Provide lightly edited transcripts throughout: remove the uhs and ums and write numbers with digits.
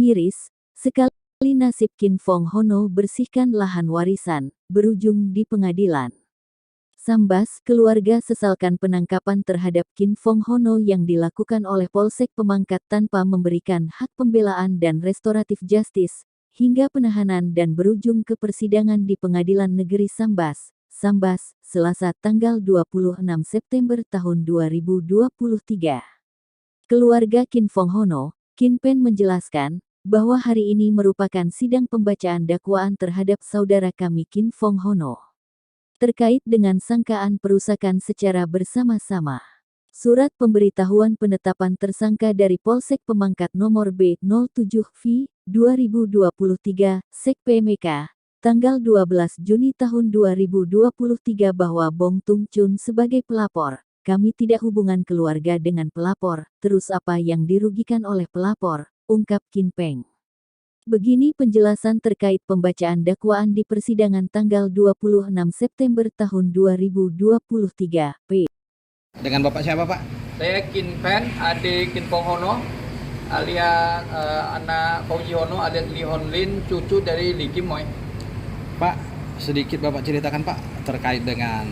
Miris, sekali nasib Kin Fong Hono bersihkan lahan warisan, berujung di pengadilan. Sambas, keluarga sesalkan penangkapan terhadap Kin Fong Hono yang dilakukan oleh Polsek Pemangkat tanpa memberikan hak pembelaan dan restoratif justice, hingga penahanan dan berujung ke persidangan di Pengadilan Negeri Sambas, Selasa tanggal 26 September tahun 2023. Keluarga Kin Fong Hono, Kin Pen menjelaskan, bahwa hari ini merupakan sidang pembacaan dakwaan terhadap saudara kami Kin Fong Hono. Terkait dengan sangkaan perusakan secara bersama-sama. Surat pemberitahuan penetapan tersangka dari Polsek Pemangkat nomor B07V 2023 Sek PMK tanggal 12 Juni tahun 2023 bahwa Bong Tung Chun sebagai pelapor, kami tidak hubungan keluarga dengan pelapor, terus apa yang dirugikan oleh pelapor, ungkap Kin Peng. Begini penjelasan terkait pembacaan dakwaan di persidangan tanggal 26 September tahun 2023. P. Dengan Bapak siapa, Pak? Saya Kin Pen, adik Kin Fong Hono, alias anak Fauji Hono, alias Lee Hon Lin, cucu dari Lee Kim Moy. Pak, sedikit Bapak ceritakan, Pak, terkait dengan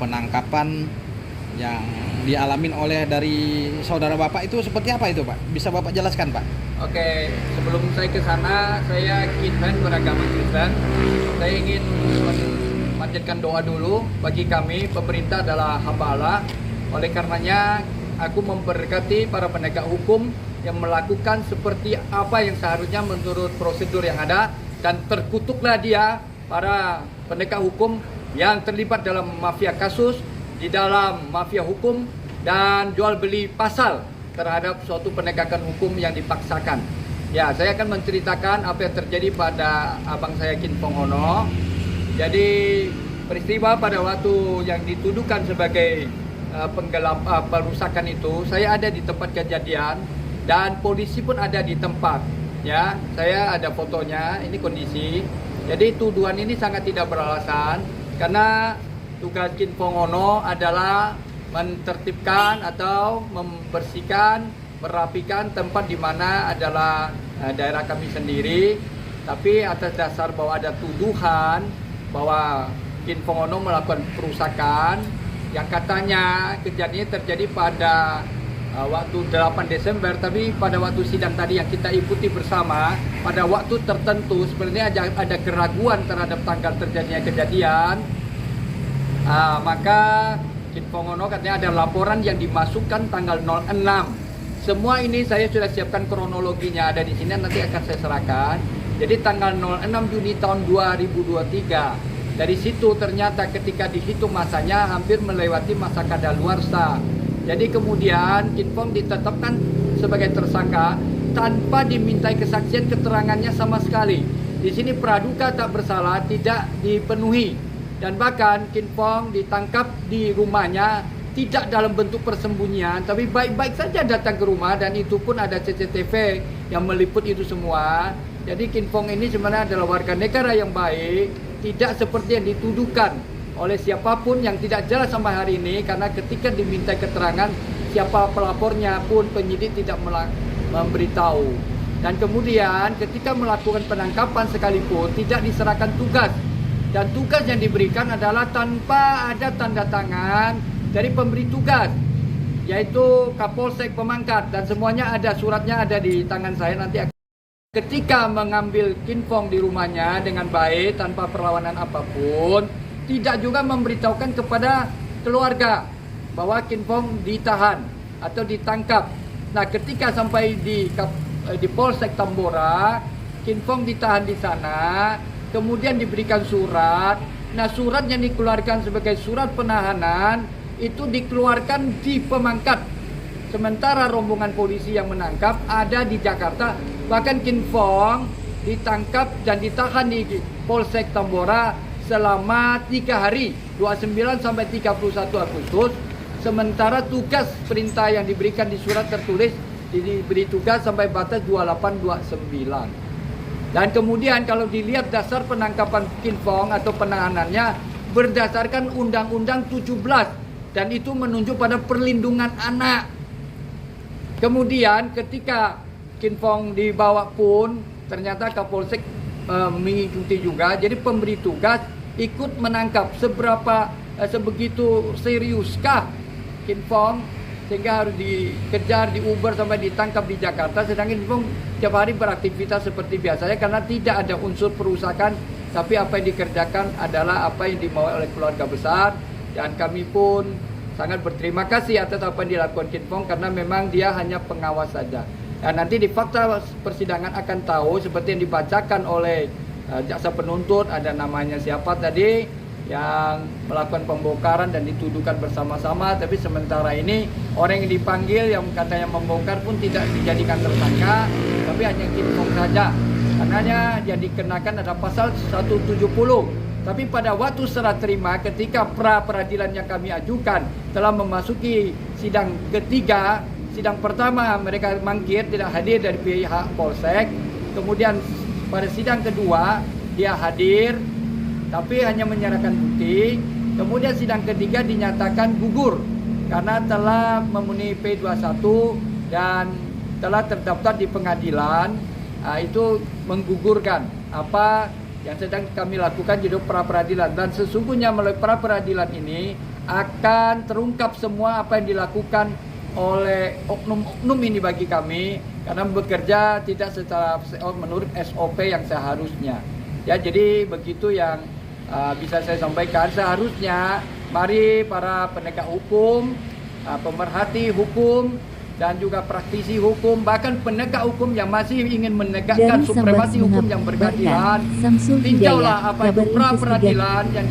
penangkapan yang dialamin oleh dari saudara Bapak itu seperti apa itu, Pak? Bisa Bapak jelaskan, Pak? Oke, sebelum saya ke sana, saya Kin Pen beragama Kristen. Saya ingin memanjatkan doa dulu bagi kami, pemerintah adalah hamba Allah. Oleh karenanya, aku memberkati para penegak hukum yang melakukan seperti apa yang seharusnya menurut prosedur yang ada, dan terkutuklah dia, para penegak hukum yang terlibat dalam mafia kasus, di dalam mafia hukum, dan jual beli pasal terhadap suatu penegakan hukum yang dipaksakan. Ya, saya akan menceritakan apa yang terjadi pada abang saya Kin Fong Hono. Jadi peristiwa pada waktu yang dituduhkan sebagai perusakan itu, saya ada di tempat kejadian dan polisi pun ada di tempat. Ya, saya ada fotonya, ini kondisi. Jadi tuduhan ini sangat tidak beralasan karena tugas Kin Fong Hono adalah mentertibkan atau membersihkan, merapikan tempat di mana adalah daerah kami sendiri. Tapi atas dasar bahwa ada tuduhan bahwa Kin Fong Hono melakukan perusakan yang katanya kejadiannya terjadi pada waktu 8 Desember, tapi pada waktu sidang tadi yang kita ikuti bersama, pada waktu tertentu sebenarnya ada keraguan terhadap tanggal terjadinya kejadian. Maka Kin Fong Hono katanya ada laporan yang dimasukkan tanggal 06. Semua ini saya sudah siapkan kronologinya, ada di sini, nanti akan saya serahkan. Jadi tanggal 06 Juni tahun 2023. Dari situ ternyata ketika dihitung masanya hampir melewati masa kadaluarsa. Jadi kemudian Kin Fong ditetapkan sebagai tersangka tanpa dimintai kesaksian keterangannya sama sekali. Di sini praduga tak bersalah tidak dipenuhi. Dan bahkan Kin Fong ditangkap di rumahnya tidak dalam bentuk persembunyian, tapi baik-baik saja datang ke rumah, dan itu pun ada CCTV yang meliput itu semua. Jadi Kin Fong ini sebenarnya adalah warga negara yang baik, tidak seperti yang dituduhkan oleh siapapun yang tidak jelas sampai hari ini, karena ketika diminta keterangan siapa pelapornya pun penyidik tidak memberitahu. Dan kemudian ketika melakukan penangkapan sekalipun tidak diserahkan tugas. Dan tugas yang diberikan adalah tanpa ada tanda tangan dari pemberi tugas, yaitu Kapolsek Pemangkat, dan semuanya ada, suratnya ada di tangan saya nanti. Ketika mengambil Kin Fong di rumahnya dengan baik tanpa perlawanan apapun, tidak juga memberitahukan kepada keluarga bahwa Kin Fong ditahan atau ditangkap. Nah, ketika sampai di Polsek Tambora, Kin Fong ditahan di sana. Kemudian diberikan surat. Nah, surat yang dikeluarkan sebagai surat penahanan itu dikeluarkan di Pemangkat. Sementara rombongan polisi yang menangkap ada di Jakarta. Bahkan Kin Fong ditangkap dan ditahan di Polsek Tambora selama 3 hari, 29 sampai 31 Agustus. Sementara tugas perintah yang diberikan di surat tertulis diberi tugas sampai batas 28-29. Dan kemudian kalau dilihat dasar penangkapan Kin Fong atau penahanannya berdasarkan Undang-Undang 17, dan itu menunjuk pada perlindungan anak. Kemudian ketika Kinfong dibawa pun ternyata Kapolsek mengikuti juga. Jadi pemberi tugas ikut menangkap sebegitu seriuskah Kinfong sehingga harus dikejar, diuber sampai ditangkap di Jakarta. Sedangkan Kinfong tiap hari beraktivitas seperti biasanya karena tidak ada unsur perusakan, tapi apa yang dikerjakan adalah apa yang dimau oleh keluarga besar. Dan kami pun sangat berterima kasih atas apa yang dilakukan Kinfong karena memang dia hanya pengawas saja. Dan nanti di fakta persidangan akan tahu seperti yang dibacakan oleh jaksa penuntut, ada namanya siapa tadi yang melakukan pembongkaran dan dituduhkan bersama-sama, tapi sementara ini orang yang dipanggil yang katanya membongkar pun tidak dijadikan tersangka, tapi hanya Kinfong saja. Karenanya yang dikenakan ada pasal 170. Tapi pada waktu serah terima ketika pra peradilan yang kami ajukan telah memasuki sidang ketiga, sidang pertama mereka mangkir tidak hadir dari pihak Polsek. Kemudian pada sidang kedua dia hadir tapi hanya menyerahkan bukti. Kemudian sidang ketiga dinyatakan gugur karena telah memenuhi P21 dan telah terdaftar di pengadilan. Itu menggugurkan apa yang sedang kami lakukan di pra peradilan. Dan sesungguhnya melalui pra peradilan ini akan terungkap semua apa yang dilakukan oleh oknum-oknum ini bagi kami karena bekerja tidak secara menurut SOP yang seharusnya. Ya, jadi begitu yang bisa saya sampaikan. Seharusnya mari para penegak hukum, pemerhati hukum dan juga praktisi hukum, bahkan penegak hukum yang masih ingin menegakkan Dari supremasi Sambas hukum yang berkeadilan, mengabarkan, Samsul tinjaulah Hidayat, apa itu kabar pra investigasi. peradilan yang